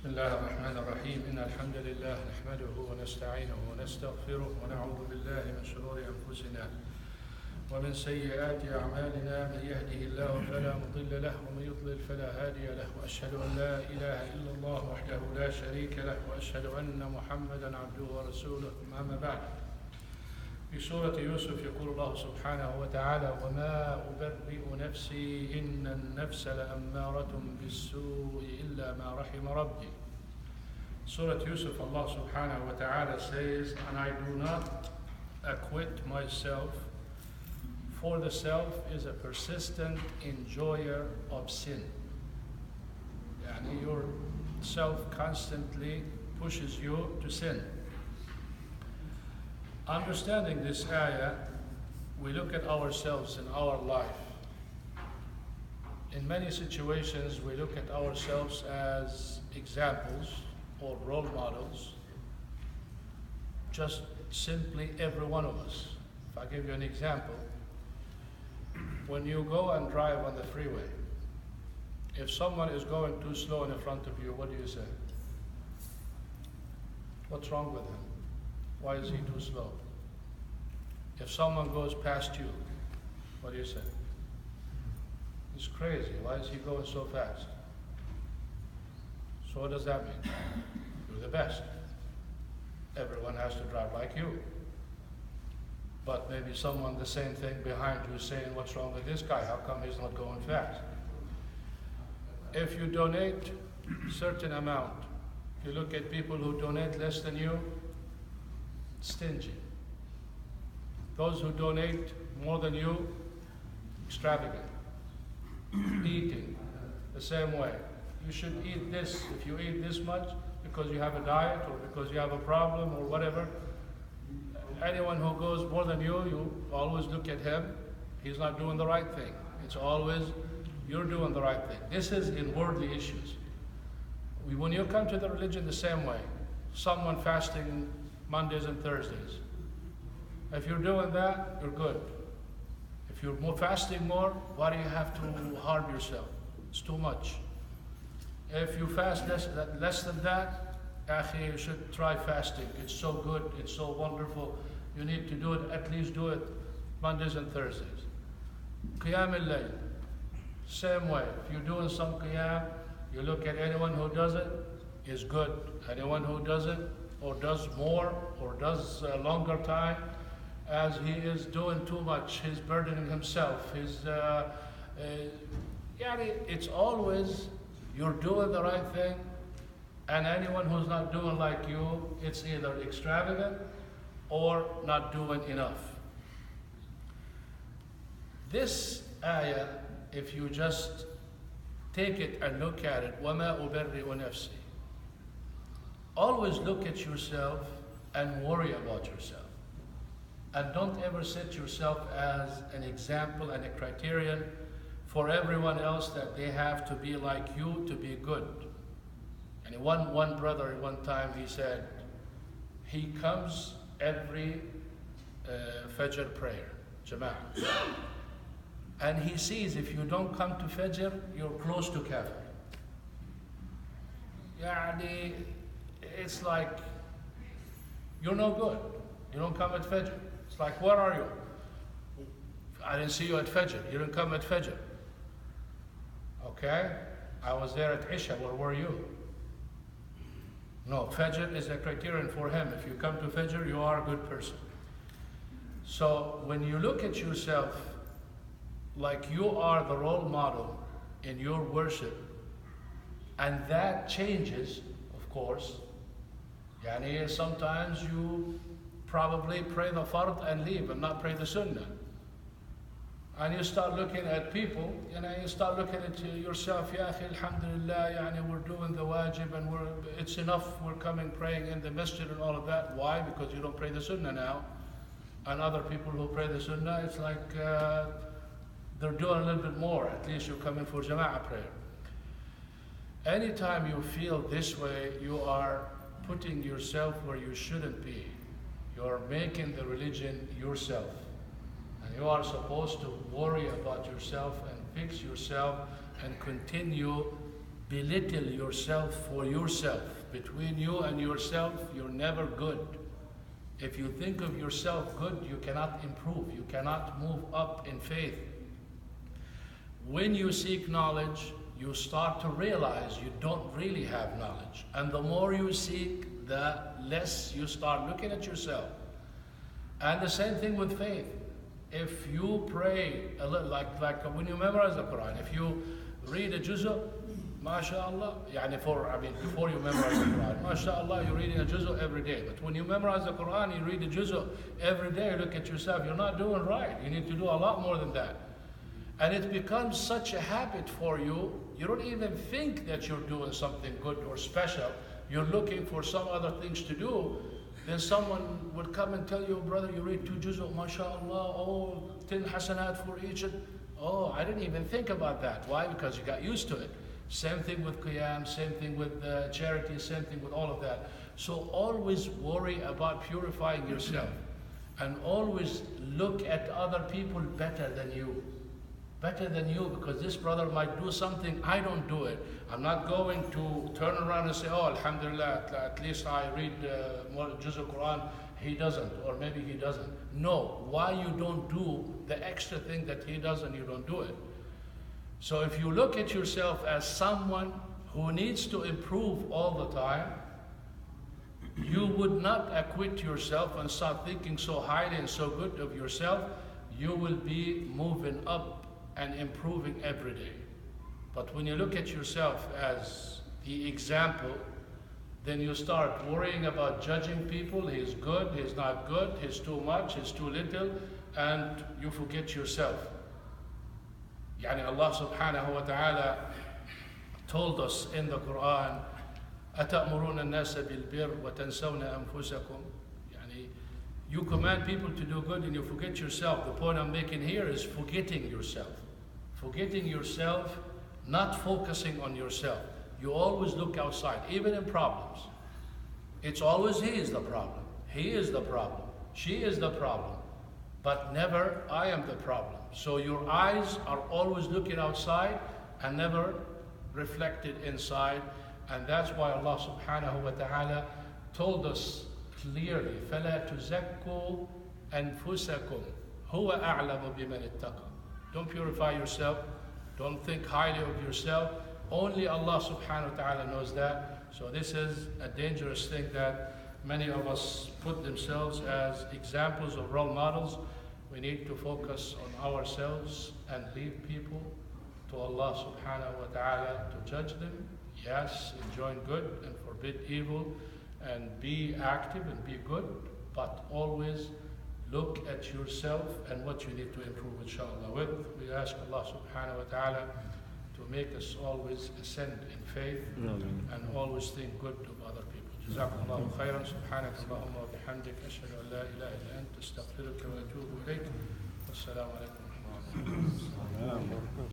بسم الله الرحمن الرحيم إن الحمد لله نحمده ونستعينه ونستغفره ونعوذ بالله من شرور أنفسنا ومن سيئات أعمالنا من يهده الله فلا مضل له ومن يضلل فلا هادي له وأشهد أن لا إله إلا الله وحده لا شريك له وأشهد أن محمدا عبده ورسوله أما بعد. في سورة يوسف يقول الله سبحانه وتعالى وما أبرئ نفسي إن النفس لأمارة بالسوء إلا ما رحم ربي. Surah Yusuf, Allah subhanahu wa ta'ala says, and I do not acquit myself, for the self is a persistent enjoyer of sin. Yani your self constantly pushes you to sin. Understanding this ayah, we look at ourselves in our life. In many situations, we look at ourselves as examples or role models, just simply every one of us. If I give you an example, when you go and drive on the freeway, if someone is going too slow in front of you, what do you say? What's wrong with him? Why is he too slow? If someone goes past you, what do you say? He's crazy. Why is he going so fast? So what does that mean? You're the best. Everyone has to drive like you. But maybe someone the same thing behind you is saying, what's wrong with this guy? How come he's not going fast? If you donate certain amount, you look at people who donate less than you, stingy. Those who donate more than you, extravagant. Eating, the same way. You should eat this. If you eat this much because you have a diet or because you have a problem or whatever, anyone who goes more than you always look at him. He's not doing the right thing. It's always, you're doing the right thing. This is in worldly issues. When you come to the religion the same way, someone fasting Mondays and Thursdays, if you're doing that, you're good. If you're fasting more, why do you have to harm yourself? It's too much. If you fast less than that, akhi, you should try fasting. It's so good, it's so wonderful. You need to do it, at least do it Mondays and Thursdays. Qiyam al-layl, same way. If you're doing some qiyam, you look at anyone who does it, is good. Anyone who doesn't, or does more, or does a longer time, as he is doing too much, he's burdening himself. It's always, you're doing the right thing, and anyone who's not doing like you, it's either extravagant or not doing enough. This ayah, if you just take it and look at it, وَمَا أُبَرِّئُ نَفْسِي, always look at yourself and worry about yourself. And don't ever set yourself as an example and a criterion for everyone else that they have to be like you to be good. And one brother one time, he said, he comes every Fajr prayer, Jama'ah. And he sees if you don't come to Fajr, you're close to Kafir. Yani, it's like, you're no good. You don't come at Fajr. It's like, where are you? I didn't see you at Fajr. You didn't come at Fajr. Okay? I was there at Isha. Where were you? No, Fajr is a criterion for him. If you come to Fajr, you are a good person. So when you look at yourself like you are the role model in your worship, and that changes, of course. Yani sometimes you probably pray the fard and leave and not pray the sunnah. And you start looking at people, you start looking at yourself, Ya akhi, alhamdulillah, we're doing the wajib and it's enough, we're coming praying in the masjid and all of that. Why? Because you don't pray the sunnah now. And other people who pray the sunnah, it's like they're doing a little bit more. At least you're coming for jama'ah prayer. Anytime you feel this way, you are putting yourself where you shouldn't be. You're making the religion yourself. And you are supposed to worry about yourself and fix yourself and continue belittle yourself for yourself. Between you and yourself, you're never good. If you think of yourself good, you cannot improve. You cannot move up in faith. When you seek knowledge, you start to realize you don't really have knowledge. And the more you seek, the less you start looking at yourself. And the same thing with faith. If you pray, a little, like when you memorize the Quran, if you read a juz'u, MashaAllah, before you memorize the Quran, MashaAllah, you're reading a juz'u every day. But when you memorize the Quran, you read a juz'u every day, you look at yourself, you're not doing right. You need to do a lot more than that. And it becomes such a habit for you, you don't even think that you're doing something good or special. You're looking for some other things to do. Then someone would come and tell you, brother, you read 2 juz'u, MashaAllah, 10 hasanat for each. Oh, I didn't even think about that. Why? Because you got used to it. Same thing with qiyam, same thing with charity, same thing with all of that. So always worry about purifying yourself. And always look at other people better than you. Better than you, because this brother might do something, I don't do it. I'm not going to turn around and say, oh, alhamdulillah, at least I read more juz al-Quran. He doesn't, or maybe he doesn't. No, why you don't do the extra thing that he does and you don't do it? So if you look at yourself as someone who needs to improve all the time, you would not acquit yourself and start thinking so highly and so good of yourself. You will be moving up and improving every day. But when you look at yourself as the example, then you start worrying about judging people. He's good, he's not good, he's too much, he's too little, and you forget yourself. Allah subhanahu wa ta'ala told us in the Quran, أَتَأْمُرُونَ النَّاسَ بِالْبِرِّ وَتَنْسَوْنَ أَنفُسَكُمْ. You command people to do good and you forget yourself. The point I'm making here is forgetting yourself. Forgetting yourself, not focusing on yourself. You always look outside, even in problems. It's always he is the problem. He is the problem. She is the problem. But never I am the problem. So your eyes are always looking outside and never reflected inside. And that's why Allah subhanahu wa ta'ala told us clearly, فَلَا تُزَكُّوا أَنفُسَكُمْ هُوَ أَعْلَمُ بِمَنِ اتَّقَى. Don't purify yourself. Don't think highly of yourself. Only Allah subhanahu wa ta'ala knows that. So this is a dangerous thing that many of us put themselves as examples of role models. We need to focus on ourselves and leave people to Allah subhanahu wa ta'ala to judge them. Yes, enjoin good and forbid evil and be active and be good, but always look at yourself and what you need to improve, inshallah. We ask Allah subhanahu wa ta'ala to make us always ascend in faith and always think good of other people. جزاكم الله خيرا. سبحانك اللهم وبحمدك أشهد أن لا إله إلا أنت أستغفرك وأتوب إليك. والسلام عليكم ورحمة الله وبركاته.